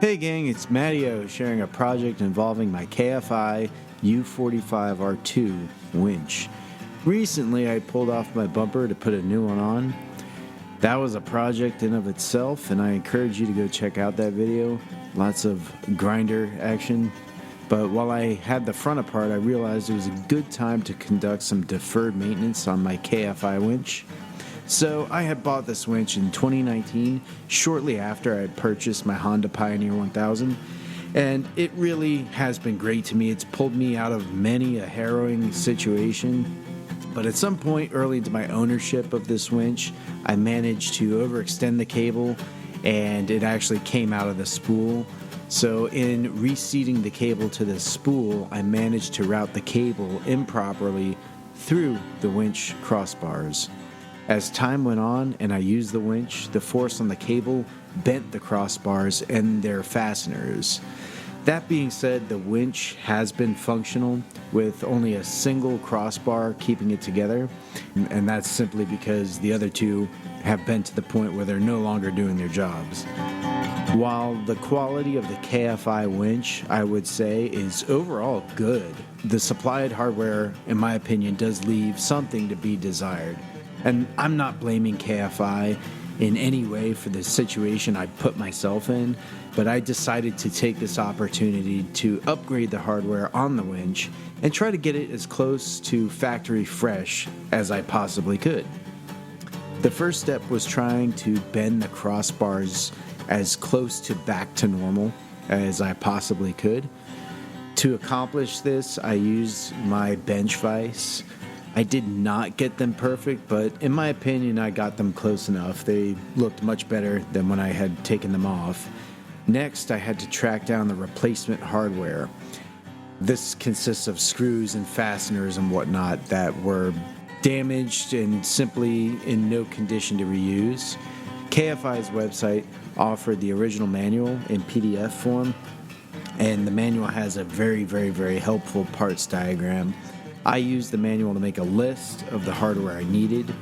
Hey gang, it's Mattio sharing a project involving my KFI U45 R2 winch. Recently I pulled off my bumper to put a new one on. That was a project in of itself, and I encourage you to go check out that video. Lots of grinder action. But while I had the front apart, I realized it was a good time to conduct some deferred maintenance on my KFI winch. So I had bought this winch in 2019, shortly after I had purchased my Honda Pioneer 1000, and it really has been great to me. It's pulled me out of many a harrowing situation, but at some point early into my ownership of this winch, I managed to overextend the cable, and it actually came out of the spool. So in reseating the cable to the spool, I managed to route the cable improperly through the winch crossbars. As time went on and I used the winch, the force on the cable bent the crossbars and their fasteners. That being said, the winch has been functional with only a single crossbar keeping it together, and that's simply because the other two have bent to the point where they're no longer doing their jobs. While the quality of the KFI winch, I would say, is overall good, the supplied hardware, in my opinion, does leave something to be desired. And I'm not blaming KFI in any way for the situation I put myself in, but I decided to take this opportunity to upgrade the hardware on the winch and try to get it as close to factory fresh as I possibly could. The first step was trying to bend the crossbars as close to back to normal as I possibly could. To accomplish this, I used my bench vise. I did not get them perfect, but in my opinion, I got them close enough. They looked much better than when I had taken them off. Next, I had to track down the replacement hardware. This consists of screws and fasteners and whatnot that were damaged and simply in no condition to reuse. KFI's website offered the original manual in PDF form, and the manual has a very helpful parts diagram. I used the manual to make a list of the hardware I needed,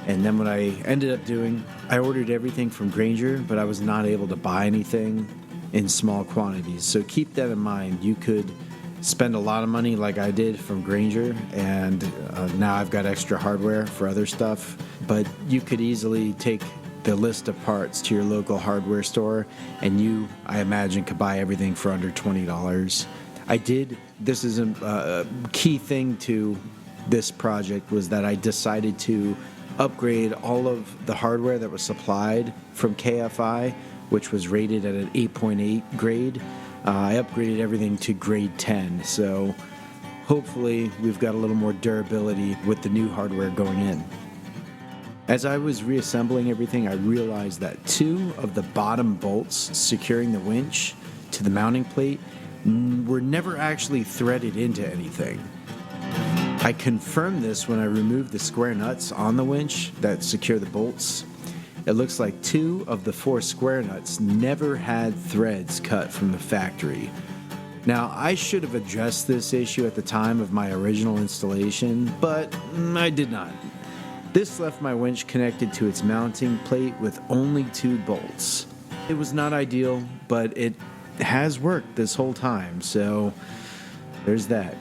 and then what I ended up doing, I ordered everything from Grainger, but I was not able to buy anything in small quantities. So keep that in mind. You could spend a lot of money like I did from Grainger, and now I've got extra hardware for other stuff, but you could easily take the list of parts to your local hardware store, and you, I imagine, could buy everything for under $20. This is a key thing to this project, was that I decided to upgrade all of the hardware that was supplied from KFI, which was rated at an 8.8 grade. I upgraded everything to grade 10, so hopefully we've got a little more durability with the new hardware going in. As I was reassembling everything, I realized that two of the bottom bolts securing the winch to the mounting plate were never actually threaded into anything. I confirmed this when I removed the square nuts on the winch that secure the bolts. It looks like two of the four square nuts never had threads cut from the factory. Now, I should have addressed this issue at the time of my original installation, but I did not. This left my winch connected to its mounting plate with only two bolts. It was not ideal, but it has worked this whole time, so there's that.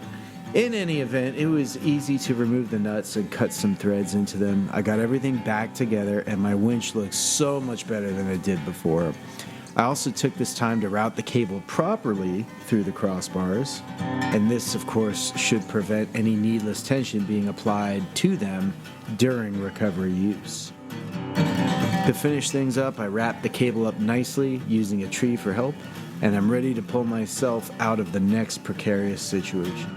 In any event, it was easy to remove the nuts and cut some threads into them. I got everything back together, and my winch looks so much better than it did before. I also took this time to route the cable properly through the crossbars, and this, of course, should prevent any needless tension being applied to them during recovery use. To finish things up, I wrapped the cable up nicely using a tree for help, and I'm ready to pull myself out of the next precarious situation.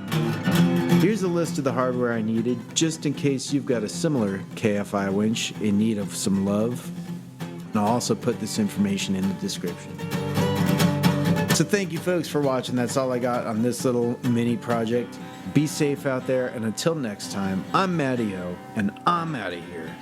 Here's a list of the hardware I needed, just in case you've got a similar KFI winch in need of some love. And I'll also put this information in the description. So thank you folks for watching. That's all I got on this little mini project. Be safe out there, and until next time, I'm Mattio, and I'm out of here.